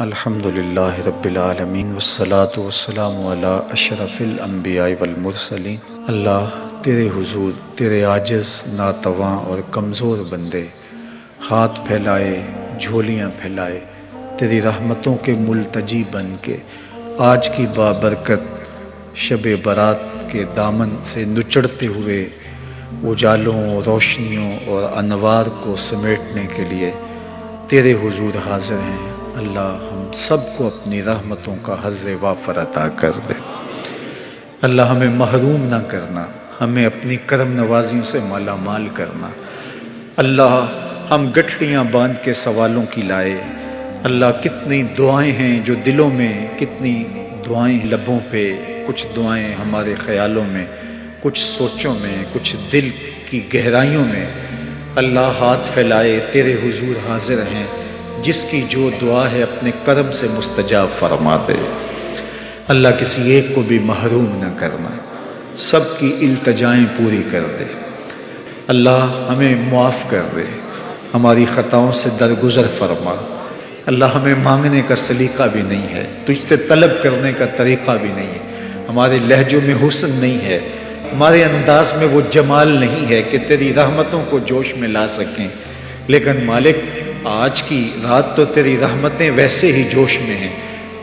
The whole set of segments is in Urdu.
الحمدللہ رب العالمین والصلاة والسلام علی اشرف الانبیاء والمرسلین۔ اللہ تیرے حضور تیرے عاجز ناتواں اور کمزور بندے ہاتھ پھیلائے جھولیاں پھیلائے تیری رحمتوں کے ملتجی بن کے آج کی بابرکت شب برات کے دامن سے نچڑتے ہوئے اجالوں روشنیوں اور انوار کو سمیٹنے کے لیے تیرے حضور حاضر ہیں۔ اللہ ہم سب کو اپنی رحمتوں کا حظ وافر عطا کر دے۔ اللہ ہمیں محروم نہ کرنا، ہمیں اپنی کرم نوازیوں سے مالا مال کرنا۔ اللہ ہم گٹھڑیاں باندھ کے سوالوں کی لائے۔ اللہ کتنی دعائیں ہیں جو دلوں میں، کتنی دعائیں لبوں پہ، کچھ دعائیں ہمارے خیالوں میں، کچھ سوچوں میں، کچھ دل کی گہرائیوں میں۔ اللہ ہاتھ پھیلائے تیرے حضور حاضر ہیں، جس کی جو دعا ہے اپنے کرم سے مستجاب فرما دے۔ اللہ کسی ایک کو بھی محروم نہ کرنا، سب کی التجائیں پوری کر دے۔ اللہ ہمیں معاف کر دے، ہماری خطاؤں سے درگزر فرما۔ اللہ ہمیں مانگنے کا سلیقہ بھی نہیں ہے، تجھ سے طلب کرنے کا طریقہ بھی نہیں ہے، ہمارے لہجوں میں حسن نہیں ہے، ہمارے انداز میں وہ جمال نہیں ہے کہ تیری رحمتوں کو جوش میں لا سکیں۔ لیکن مالک آج کی رات تو تیری رحمتیں ویسے ہی جوش میں ہیں،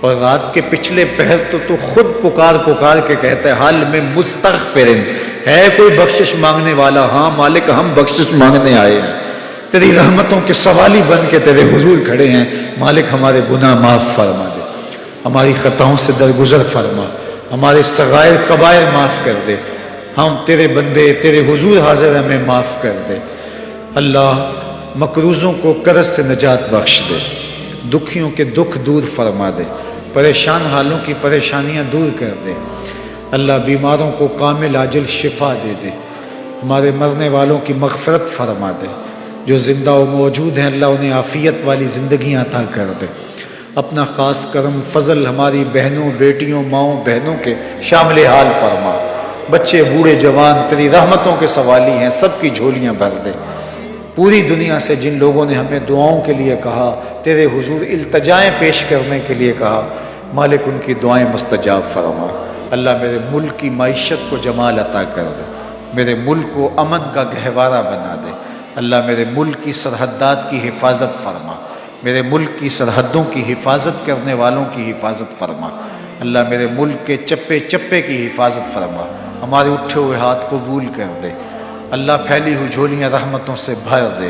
اور رات کے پچھلے پہر تو خود پکار کے کہتا ہے حال میں مستغفرن، ہے کوئی بخشش مانگنے والا؟ ہاں مالک ہم بخشش مانگنے آئے ہیں، تیری رحمتوں کے سوالی بن کے تیرے حضور کھڑے ہیں۔ مالک ہمارے گناہ معاف فرما دے، ہماری خطاؤں سے درگزر فرما، ہمارے صغائر کبائر معاف کر دے۔ ہم تیرے بندے تیرے حضور حاضر ہیں، ہمیں معاف کر دے۔ اللہ مقروضوں کو قرض سے نجات بخش دے، دکھیوں کے دکھ دور فرما دے، پریشان حالوں کی پریشانیاں دور کر دے۔ اللہ بیماروں کو کامل عاجل شفا دے دے، ہمارے مرنے والوں کی مغفرت فرما دے، جو زندہ و موجود ہیں اللہ انہیں عافیت والی زندگیاں عطا کر دے۔ اپنا خاص کرم فضل ہماری بہنوں بیٹیوں ماؤں بہنوں کے شامل حال فرما۔ بچے بوڑھے جوان تیری رحمتوں کے سوالی ہیں، سب کی جھولیاں بھر دے۔ پوری دنیا سے جن لوگوں نے ہمیں دعاؤں کے لیے کہا، تیرے حضور التجائیں پیش کرنے کے لیے کہا، مالک ان کی دعائیں مستجاب فرما۔ اللہ میرے ملک کی معیشت کو جمال عطا کر دے، میرے ملک کو امن کا گہوارہ بنا دے۔ اللہ میرے ملک کی سرحدات کی حفاظت فرما، میرے ملک کی سرحدوں کی حفاظت کرنے والوں کی حفاظت فرما۔ اللہ میرے ملک کے چپے چپے کی حفاظت فرما، ہمارے اٹھے ہوئے ہاتھ قبول کر دے۔ اللہ پھیلی ہوئی جھولیاں رحمتوں سے بھر دے۔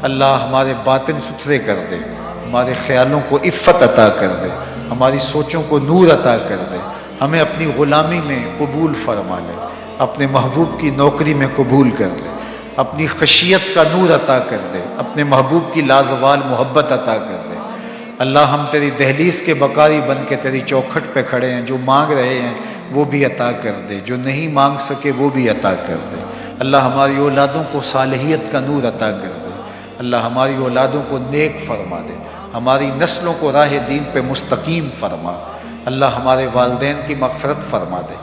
اللہ ہمارے باطن ستھرے کر دے، ہمارے خیالوں کو عفت عطا کر دے، ہماری سوچوں کو نور عطا کر دے۔ ہمیں اپنی غلامی میں قبول فرما لے، اپنے محبوب کی نوکری میں قبول کر لے، اپنی خشیت کا نور عطا کر دے، اپنے محبوب کی لازوال محبت عطا کر دے۔ اللہ ہم تیری دہلیز کے بکاری بن کے تیری چوکھٹ پہ کھڑے ہیں، جو مانگ رہے ہیں وہ بھی عطا کر دے، جو نہیں مانگ سکے وہ بھی عطا کر دے۔ اللہ ہماری اولادوں کو صالحیت کا نور عطا کر دے، اللہ ہماری اولادوں کو نیک فرما دے، ہماری نسلوں کو راہ دین پہ مستقیم فرما۔ اللہ ہمارے والدین کی مغفرت فرما دے،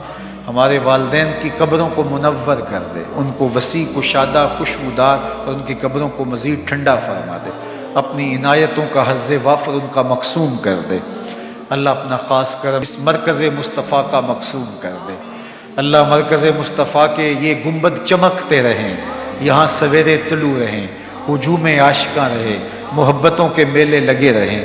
ہمارے والدین کی قبروں کو منور کر دے، ان کو وسیع کشادہ خوشبودار اور ان کی قبروں کو مزید ٹھنڈا فرما دے۔ اپنی عنایتوں کا حظ وافر ان کا مقسوم کر دے۔ اللہ اپنا خاص کرم اس مرکز مصطفیٰ کا مقسوم کر دے۔ اللہ مرکز مصطفیٰ کے یہ گنبد چمکتے رہیں، یہاں سویرے طلوع رہیں، ہجوم عاشقاں رہے، محبتوں کے میلے لگے رہیں،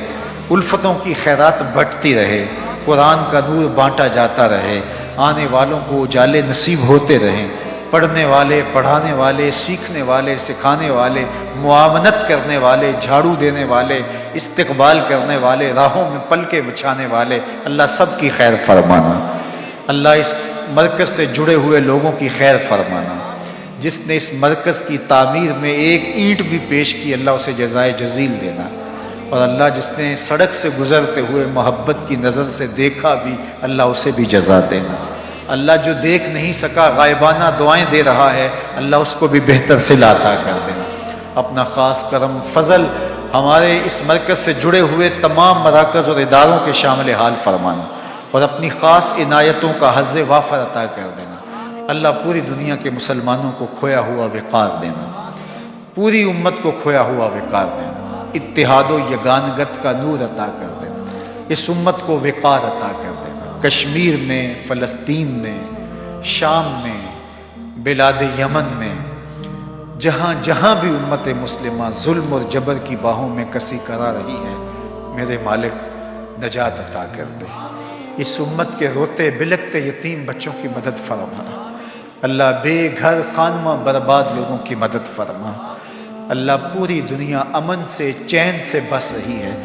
الفتوں کی خیرات بٹتی رہے، قرآن کا نور بانٹا جاتا رہے، آنے والوں کو اجالے نصیب ہوتے رہیں، پڑھنے والے پڑھانے والے سیکھنے والے سکھانے والے معاونت کرنے والے جھاڑو دینے والے استقبال کرنے والے راہوں میں پلکیں بچھانے والے، اللہ سب کی خیر فرمانا۔ اللہ اس مرکز سے جڑے ہوئے لوگوں کی خیر فرمانا۔ جس نے اس مرکز کی تعمیر میں ایک اینٹ بھی پیش کی، اللہ اسے جزائے جزیل دینا۔ اور اللہ جس نے سڑک سے گزرتے ہوئے محبت کی نظر سے دیکھا بھی، اللہ اسے بھی جزا دینا۔ اللہ جو دیکھ نہیں سکا غائبانہ دعائیں دے رہا ہے، اللہ اس کو بھی بہتر صلہ عطا کر دینا۔ اپنا خاص کرم فضل ہمارے اس مرکز سے جڑے ہوئے تمام مراکز اور اداروں کے شامل حال فرمانا، اور اپنی خاص عنایتوں کا حظ وافر عطا کر دینا۔ اللہ پوری دنیا کے مسلمانوں کو کھویا ہوا وقار دینا، پوری امت کو کھویا ہوا وقار دینا، اتحاد و یگانگت کا نور عطا کر دینا۔ اس امت کو وقار عطا کر دینا۔ کشمیر میں، فلسطین میں، شام میں، بلاد یمن میں، جہاں جہاں بھی امت مسلمہ ظلم اور جبر کی باہوں میں کسی کرا رہی ہے، میرے مالک نجات عطا کر دے۔ اس امت کے روتے بلکتے یتیم بچوں کی مدد فرما اللہ، بے گھر خانمہ برباد لوگوں کی مدد فرما اللہ۔ پوری دنیا امن سے چین سے بس رہی ہے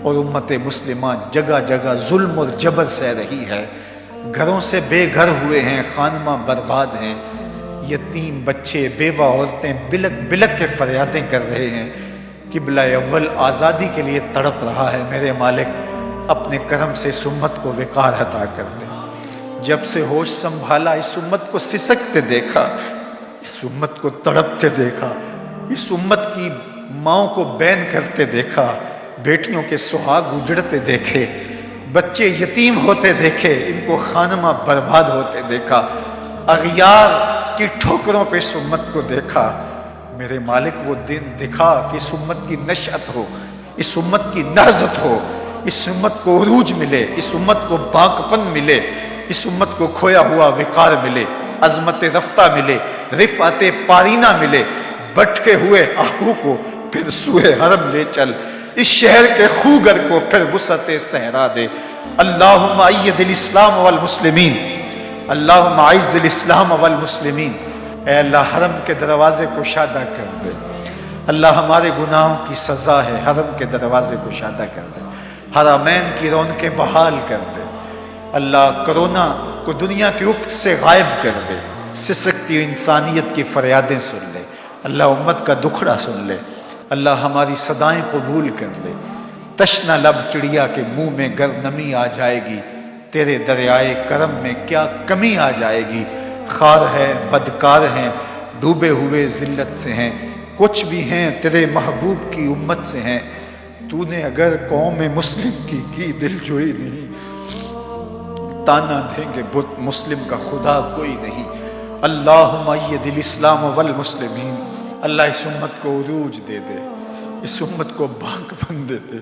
اور امت مسلمہ جگہ جگہ ظلم اور جبر سہ رہی ہے، گھروں سے بے گھر ہوئے ہیں، خانمہ برباد ہیں، یتیم بچے بیوہ عورتیں بلک بلک کے فریادیں کر رہے ہیں۔ قبلہ اول آزادی کے لیے تڑپ رہا ہے، میرے مالک اپنے کرم سے اس امت کو وقار عطا کر دے۔ جب سے ہوش سنبھالا اس امت کو سسکتے دیکھا، اس امت کو تڑپتے دیکھا، اس امت کی ماؤں کو بین کرتے دیکھا، بیٹیوں کے سہاگ اجڑتے دیکھے، بچے یتیم ہوتے دیکھے، ان کو خانمہ برباد ہوتے دیکھا، اغیار کی ٹھوکروں پہ اس امت کو دیکھا۔ میرے مالک وہ دن دکھا کہ اس امت کی نشأت ہو، اس امت کی نہضت ہو، اس امت کو عروج ملے، اس امت کو باقپن ملے، اس امت کو کھویا ہوا وقار ملے، عظمت رفتہ ملے، رفعت پارینہ ملے۔ بٹکے ہوئے آہو کو پھر سوئے حرم لے چل، اس شہر کے خوگر کو پھر وسعت صحرا دے۔ اللہم اید الاسلام والمسلمین، اللہم اعز الاسلام والمسلمین۔ اے اللہ حرم کے دروازے کو شادہ کر دے، اللہ ہمارے گناہوں کی سزا ہے، حرم کے دروازے کو شادہ کر دے، حرمین کی رونقیں بحال کر دے۔ اللہ کرونا کو دنیا کے افق سے غائب کر دے، سسکتی انسانیت کی فریادیں سن لے، اللہ امت کا دکھڑا سن لے، اللہ ہماری صدائیں قبول کر لے۔ تشنہ لب چڑیا کے منہ میں گر نمی آ جائے گی، تیرے دریائے کرم میں کیا کمی آ جائے گی۔ خار ہے، بدکار ہیں، ڈوبے ہوئے ذلت سے ہیں، کچھ بھی ہیں تیرے محبوب کی امت سے ہیں۔ تو نے اگر قوم مسلم کی دل جوئی نہیں، تانا دیں گے بت مسلم کا خدا کوئی نہیں۔ اللہم اید الاسلام والمسلمین۔ اللہ اس امت کو عروج دے دے، اس امت کو باقپن دے دے۔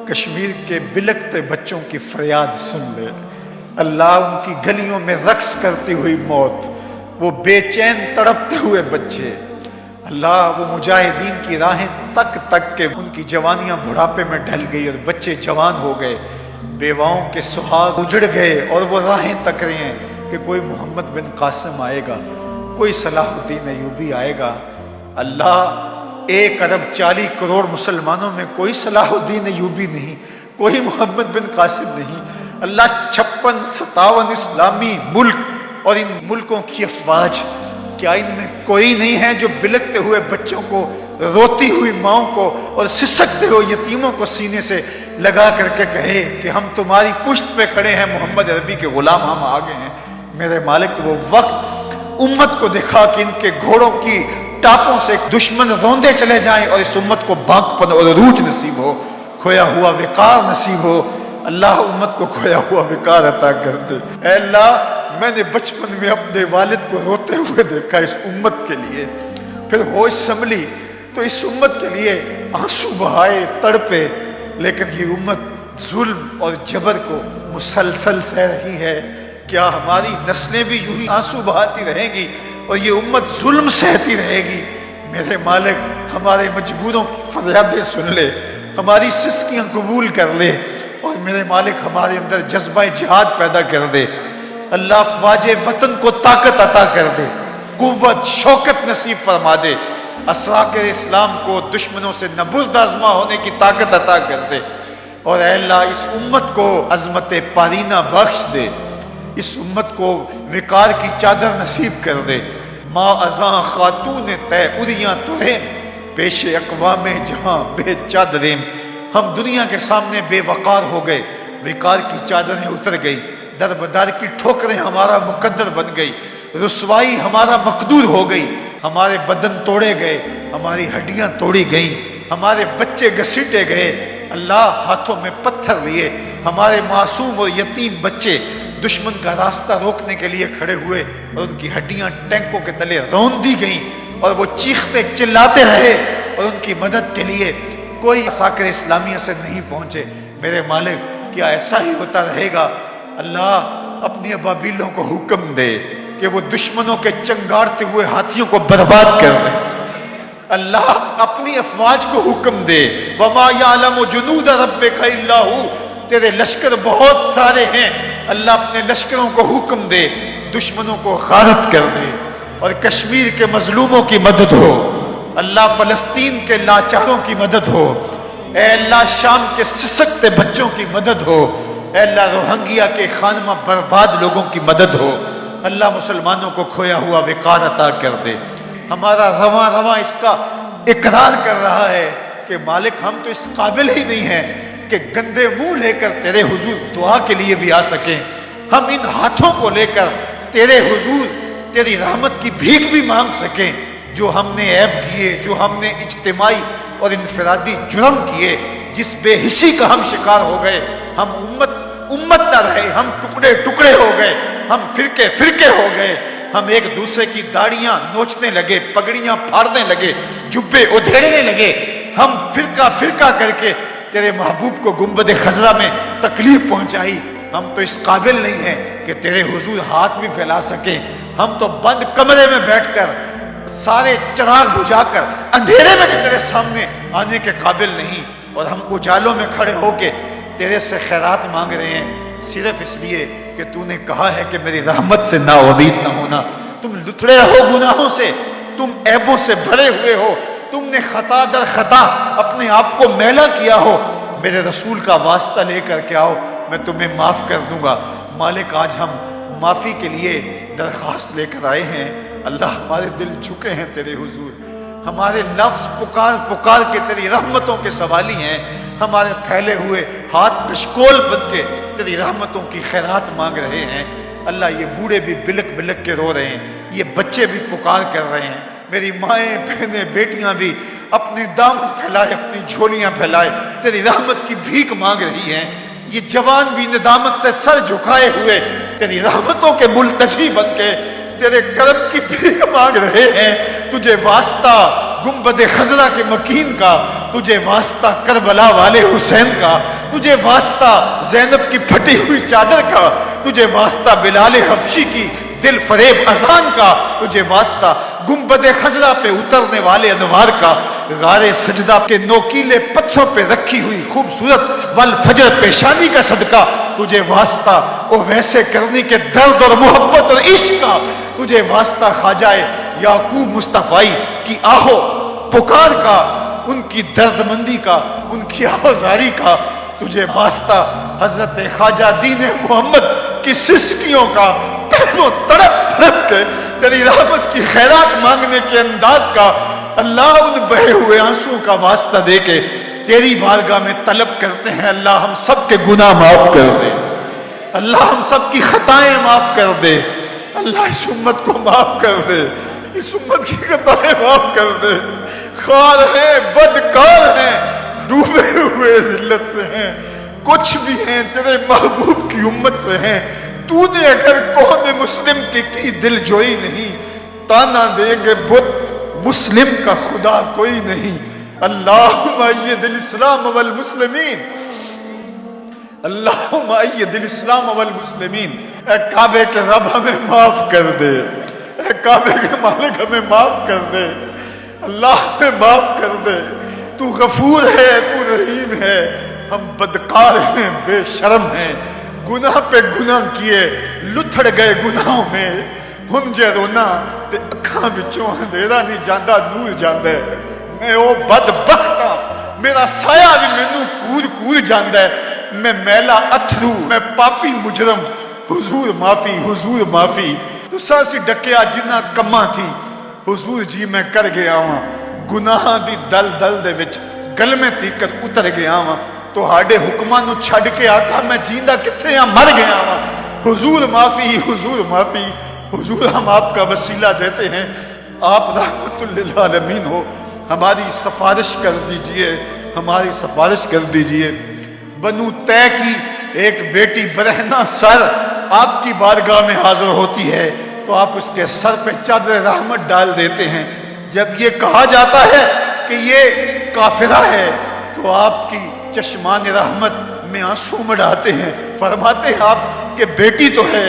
کشمیر کے بلکتے بچوں کی فریاد سن لے اللہ، ان کی گلیوں میں رقص کرتی ہوئی موت، وہ بے چین تڑپتے ہوئے بچے، اللہ وہ مجاہدین کی راہیں تک تک کے ان کی جوانیاں بڑھاپے میں ڈھل گئی اور بچے جوان ہو گئے، بیواؤں کے سہاگ اجڑ گئے اور وہ راہیں تک رہے ہیں کہ کوئی محمد بن قاسم آئے گا، کوئی صلاح الدین ایوبی آئے گا۔ اللہ 1 ارب 40 کروڑ مسلمانوں میں کوئی صلاح الدین ایوبی نہیں، کوئی محمد بن قاسم نہیں۔ اللہ 56-57 اسلامی ملک اور ان ملکوں کی افواج، کیا ان میں کوئی نہیں ہے جو بلکتے ہوئے بچوں کو، روتی ہوئی ماؤں کو اور سسکتے ہوئے یتیموں کو سینے سے لگا کر کے کہے کہ ہم تمہاری پشت پہ کھڑے ہیں، محمد عربی کے غلام ہم آگے ہیں۔ میرے مالک وہ وقت امت کو دکھا کہ ان کے گھوڑوں کی ٹاپوں سے دشمن روندے چلے جائیں اور اس امت کو باقپن اور عروج نصیب ہو، کھویا ہوا وقار نصیب ہو۔ اللہ امت کو کھویا ہوا وقار عطا کر دے۔ اے اللہ میں نے بچپن میں اپنے والد کو روتے ہوئے دیکھا اس امت کے لیے، پھر ہوش سنبھلی تو اس امت کے لیے آنسو بہائے، تڑپے، لیکن یہ امت ظلم اور جبر کو مسلسل سہ رہی ہے۔ کیا ہماری نسلیں بھی یوں ہی آنسو بہاتی رہیں گی اور یہ امت ظلم سہتی رہے گی؟ میرے مالک ہمارے مجبوروں کی فریادیں سن لے، ہماری سسکیاں قبول کر لے، اور میرے مالک ہمارے اندر جذبہ جہاد پیدا کر دے۔ اللہ افواج وطن کو طاقت عطا کر دے، قوت شوکت نصیب فرما دے، اسراکر اسلام کو دشمنوں سے نبرد آزما ہونے کی طاقت عطا کر دے، اور اے اللہ اس امت کو عظمت پارینہ بخش دے، اس امت کو وقار کی چادر نصیب کر دے۔ ماں ازاں خاتون تے اریاں ترہم، پیش اقوام جہاں بے چادریم۔ ہم دنیا کے سامنے بے وقار ہو گئے، وقار کی چادریں اتر گئی، در بدار کی ٹھوکریں ہمارا مقدر بن گئی، رسوائی ہمارا مقدور ہو گئی، ہمارے بدن توڑے گئے، ہماری ہڈیاں توڑی گئیں، ہمارے بچے گھسیٹے گئے۔ اللہ ہاتھوں میں پتھر لیے ہمارے معصوم اور یتیم بچے دشمن کا راستہ روکنے کے لیے کھڑے ہوئے اور ان کی ہڈیاں ٹینکوں کے تلے رون دی گئیں، اور وہ چیختے چلاتے رہے اور ان کی مدد کے لیے کوئی ساکر اسلامیہ سے نہیں پہنچے۔ میرے مالک کیا ایسا ہی ہوتا رہے گا؟ اللہ اپنی ابابیلوں کو حکم دے کہ وہ دشمنوں کے چنگاڑتے ہوئے ہاتھیوں کو برباد کر دے۔ اللہ اپنی افواج کو حکم دے، وَمَا يَعْلَمُ جُنُودَ رَبِّكَ إِلَّا هُوَ، تیرے لشکر بہت سارے ہیں، اللہ اپنے لشکروں کو حکم دے دشمنوں کو غارت کر دے، اور کشمیر کے مظلوموں کی مدد ہو، اللہ فلسطین کے لاچاروں کی مدد ہو، اے اللہ شام کے سسکتے بچوں کی مدد ہو، اے اللہ روہنگیا کے خانمہ برباد لوگوں کی مدد ہو، اللہ مسلمانوں کو کھویا ہوا وقار عطا کر دے۔ ہمارا رواں رواں اس کا اقرار کر رہا ہے کہ مالک ہم تو اس قابل ہی نہیں ہیں کہ گندے منہ لے کر تیرے حضور دعا کے لیے بھی آ سکیں، ہم ان ہاتھوں کو لے کر تیرے حضور تیری رحمت کی بھیک بھی مانگ سکیں۔ جو ہم نے عیب کیے، جو ہم نے اجتماعی اور انفرادی جرم کیے، جس بے حسی کا ہم شکار ہو گئے، ہم امت نہ رہے، ہم ٹکڑے ٹکڑے ہو گئے، ہم فرقے فرقے ہو گئے، ہم ایک دوسرے کی داڑیاں نوچنے لگے، پگڑیاں پھاڑنے لگے، جبے ادھیڑنے لگے، ہم فرقہ فرقہ کر کے تیرے محبوب کو گنبد خضرا میں تکلیف پہنچائی۔ ہم تو اس قابل نہیں ہیں کہ تیرے حضور ہاتھ بھی پھیلا سکیں، ہم تو بند کمرے میں بیٹھ کر سارے چراغ بجھا کر اندھیرے میں بھی تیرے سامنے آنے کے قابل نہیں، اور ہم اجالوں میں کھڑے ہو کے تیرے سے خیرات مانگ رہے ہیں، صرف اس لیے کہ تو نے کہا ہے کہ میری رحمت سے نا امید نہ ہونا۔ تم لتھڑے رہو گناہوں سے، تم عیبوں سے بھرے ہوئے ہو، تم نے خطا در خطا اپنے آپ کو میلا کیا ہو، میرے رسول کا واسطہ لے کر کے آؤ، میں تمہیں معاف کر دوں گا۔ مالک آج ہم معافی کے لیے درخواست لے کر آئے ہیں، اللہ ہمارے دل جھکے ہیں تیرے حضور، ہمارے لفظ پکار پکار کے تیری رحمتوں کے سوالی ہیں، ہمارے پھیلے ہوئے ہاتھ کشکول بن کے تیری رحمتوں کی خیرات مانگ رہے ہیں۔ اللہ یہ بوڑھے بھی بلک بلک کے رو رہے ہیں، یہ بچے بھی پکار کر رہے ہیں، میری مائیں بہنیں بیٹیاں بھی اپنے دامن پھیلائے، اپنی جھولیاں پھیلائے تیری رحمت کی بھیک مانگ رہی ہیں، یہ جوان بھی ندامت سے سر جھکائے ہوئے تیری رحمتوں کے ملتجی بن کے تیرے کرم کی بھیک مانگ رہے ہیں۔ تجھے واسطہ گنبد خضرا کے مکین کا، تجھے واسطہ کربلا والے حسین کا، تجھے واسطہ زینب کی پھٹی ہوئی چادر کا، تجھے واسطہ بلال حبشی کی دل فریب اذان کا، تجھے واسطہ گنبد خضرا پہ اترنے والے انوار کا، غار سجدہ کے نوکیلے پتھروں پہ رکھی ہوئی خوبصورت والفجر پیشانی کا صدقہ، تجھے واسطہ او ویسے کرنی کے درد اور محبت اور عشق کا، تجھے واسطہ خواجہ یعقوب مصطفی کی آہو پکار کا، ان کی درد مندی کا، ان کی آہوزاری کا، تجھے واسطہ حضرت خواجہ دین محمد کی سسکیوں کا، پہنوں تڑپ تڑپ کے تیری رحمت کی خیرات مانگنے کے انداز کا، اللہ ان بہے ہوئے آنسوں کا واسطہ دے کے تیری بارگاہ میں طلب کرتے ہیں، اللہ ہم سب کے گناہ معاف کر دے، اللہ ہم سب کی خطائیں معاف کر دے، اللہ اس امت کو معاف کر دے، اس امت کی خطائیں معاف کر دے، خار ہیں، بدکار ہیں، ڈوبے ہوئے ذلت سے ہیں، کچھ بھی ہیں تیرے محبوب کی امت سے ہیں، تو نے اگر قوم مسلم کی دل جوئی نہیں، تانا دے گے بت مسلم کا خدا کوئی نہیں، اللہم اید الاسلام والمسلمین، اللہم اید الاسلام والمسلمین۔ اے کعبے کے رب ہمیں معاف کر دے، اے کعبے کے مالک ہمیں معاف کر دے، اللہ ہمیں معاف کر دے، تو غفور ہے، تو رحیم ہے، ہم بدکار ہیں، بے شرم ہیں، گناہ پہ گناہ کیے، لتھڑ گئے گناہوں میں، ہنجے رونا تے اکھاں وچوں اندھیرا نہیں جاندا، نور جاندا ہے، میں او بدبخت ہاں، میرا سایہ بھی مینوں کود کود جاندا ہے، میں میلا اتھرو، میں پاپی مجرم، حضور معافی، حضور معافی، تو ساسی ڈکیا جنہ کماں تھی، حضور جی میں کر گیا ہاں، گناہ دی دل دل دے وچ گل میں تیکر اتر گیا ہاں، تو ہاڑے حکماں نو چھڑ کے آقا میں جیندہ کتھے ہاں، مر گیا ہاں، حضور معافی، حضور معافی، حضور ہم آپ کا وسیلہ دیتے ہیں، آپ رحمت للعالمین ہو، ہماری سفارش کر دیجئے، ہماری سفارش کر دیجئے۔ بنو طے کی ایک بیٹی برہنہ سر آپ کی بارگاہ میں حاضر ہوتی ہے تو آپ اس کے سر پہ چادر رحمت ڈال دیتے ہیں، جب یہ کہا جاتا ہے کہ یہ کافرہ ہے تو آپ کی چشمان رحمت ہمیں آنسو مڑاتے ہیں، فرماتے ہیں آپ کے بیٹی تو ہے۔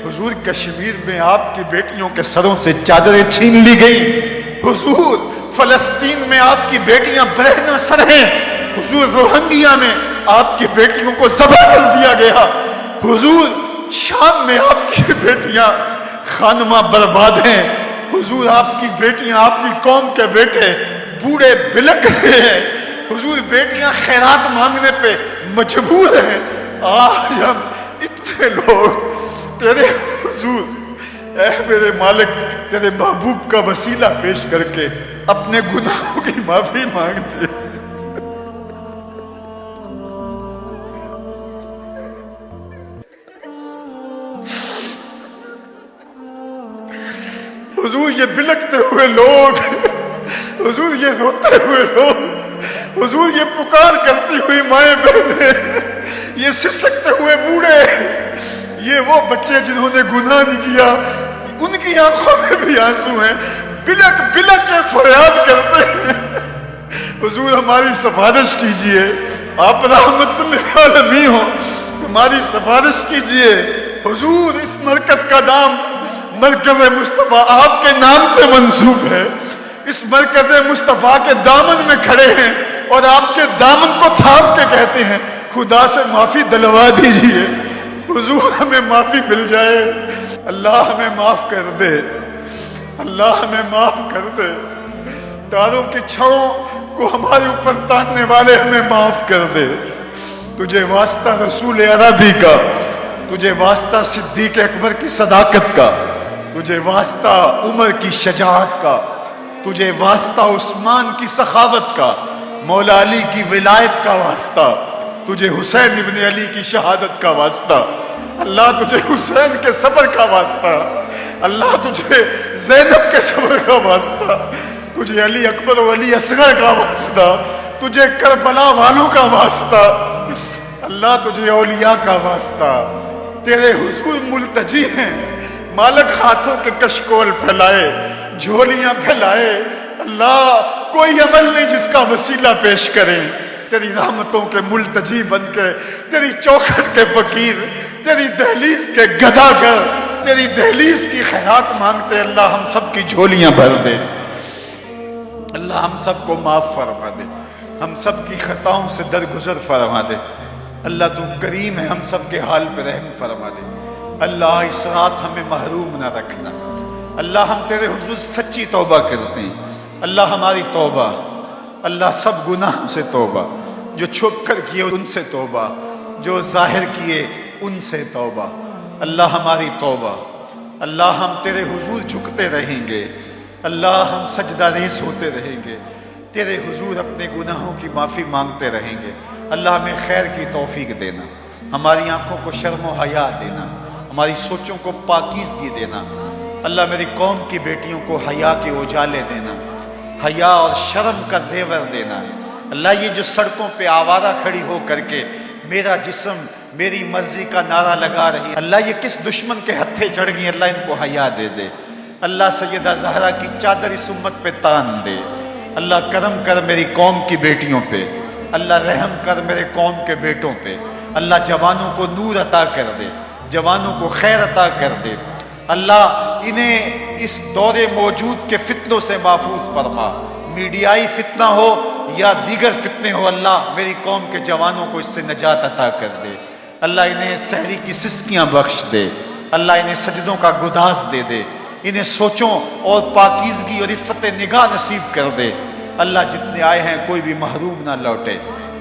حضور کشمیر میں آپ کی بیٹیوں کے سروں سے چادریں چھین لی گئی، حضور فلسطین میں آپ کی بیٹیاں برہنہ سر ہیں، حضور روہنگیا میں آپ کی بیٹیوں کو ذبح کر دیا گیا، حضور شام میں آپ کی بیٹیاں خانمہ برباد ہیں، حضور آپ کی بیٹیاں، آپ کی قوم کے بیٹے بوڑھے بلک رہے ہیں، حضور بیٹیاں خیرات مانگنے پہ مجبور ہیں۔ آج ہم اتنے لوگ تیرے حضور، اے میرے مالک، تیرے محبوب کا وسیلہ پیش کر کے اپنے گناہوں کی معافی مانگتے ہیں۔ حضور یہ بلکتے ہوئے لوگ، حضور یہ روتے ہوئے لوگ، حضور یہ پکار کرتی ہوئی مائیں بہنیں، یہ سسکتے ہوئے بوڑھے، یہ وہ بچے جنہوں نے گناہ نہیں کیا، ان کی آنکھوں میں بھی آنسو ہیں، بلک بلک کے فریاد کرتے ہیں۔ حضور ہماری سفارش کیجئے، آپ رحمت للعالمین ہو، ہماری سفارش کیجئے۔ حضور اس مرکز کا نام مرکز مصطفیٰ آپ کے نام سے منسوب ہے، اس مرکز مصطفیٰ کے دامن میں کھڑے ہیں اور آپ کے دامن کو تھام کے کہتے ہیں خدا سے معافی دلوا دیجئے۔ حضور ہمیں معافی مل جائے، اللہ ہمیں معاف کر دے، اللہ ہمیں معاف کر دے، تاروں کی چھڑوں کو ہمارے اوپر تاننے والے ہمیں معاف کر دے۔ تجھے واسطہ رسول عربی کا، تجھے واسطہ صدیق اکبر کی صداقت کا، تجھے واسطہ عمر کی شجاعت کا، تجھے واسطہ عثمان کی سخاوت کا، مولا علی کی ولایت کا واسطہ، تجھے حسین ابن علی کی شہادت کا واسطہ، اللہ تجھے حسین کے صبر کا واسطہ، اللہ تجھے زینب کے صبر کا واسطہ، تجھے علی اکبر و علی اصغر کا واسطہ، تجھے کربلا والوں کا واسطہ، اللہ تجھے اولیاء کا واسطہ۔ تیرے حضور ملتجی ہیں، مالک ہاتھوں کے کشکول پھیلائے، جھولیاں پھیلائے، اللہ کوئی عمل نہیں جس کا وسیلہ پیش کریں، تیری رحمتوں کے ملتجی بن کے، تیری چوکھٹ کے فقیر، تیری دہلیز کے گداگر، تیری دہلیز کی خیرات مانگتے، اللہ ہم سب کی جھولیاں بھر دے، اللہ ہم سب کو معاف فرما دے، ہم سب کی خطاؤں سے درگزر فرما دے، اللہ تو کریم ہے، ہم سب کے حال پہ رحم فرما دے، اللہ اس رات ہمیں محروم نہ رکھنا، اللہ ہم تیرے حضور سچی توبہ کرتے ہیں، اللہ ہماری توبہ، اللہ سب گناہوں سے توبہ، جو چھپ کر کیے ان سے توبہ، جو ظاہر کیے ان سے توبہ، اللہ ہماری توبہ، اللہ ہم تیرے حضور جھکتے رہیں گے، اللہ ہم سجدہ ریز ہوتے رہیں گے، تیرے حضور اپنے گناہوں کی معافی مانگتے رہیں گے، اللہ ہمیں خیر کی توفیق دینا، ہماری آنکھوں کو شرم و حیا دینا، ہماری سوچوں کو پاکیزگی دینا، اللہ میری قوم کی بیٹیوں کو حیا کے اجالے دینا، حیا اور شرم کا زیور دینا، اللہ یہ جو سڑکوں پہ آوارہ کھڑی ہو کر کے میرا جسم میری مرضی کا نعرہ لگا رہی، اللہ یہ کس دشمن کے ہتھے چڑھ گئی، اللہ ان کو حیا دے دے، اللہ سیدہ زہرا کی چادر اس امت پہ تان دے، اللہ کرم کر میری قوم کی بیٹیوں پہ، اللہ رحم کر میرے قوم کے بیٹوں پہ، اللہ جوانوں کو نور عطا کر دے، جوانوں کو خیر عطا کر دے، اللہ انہیں اس دور موجود کے فتنوں سے محفوظ فرما، میڈیائی فتنہ ہو یا دیگر فتنے ہو، اللہ میری قوم کے جوانوں کو اس سے نجات عطا کر دے، اللہ انہیں سحری کی سسکیاں بخش دے، اللہ انہیں سجدوں کا گداز دے دے، انہیں سوچوں اور پاکیزگی اور عفت نگاہ نصیب کر دے، اللہ جتنے آئے ہیں کوئی بھی محروم نہ لوٹے،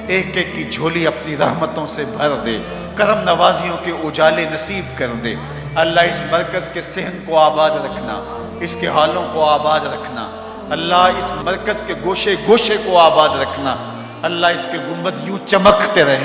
ایک ایک کی جھولی اپنی رحمتوں سے بھر دے، کرم نوازیوں کے اجالے نصیب کر دے، اللہ اس مرکز کے صحن کو آباد رکھنا، اس کے حالوں کو آباد رکھنا، اللہ اس مرکز کے گوشے گوشے کو آباد رکھنا، اللہ اس کے گنبد یوں چمکتے رہیں۔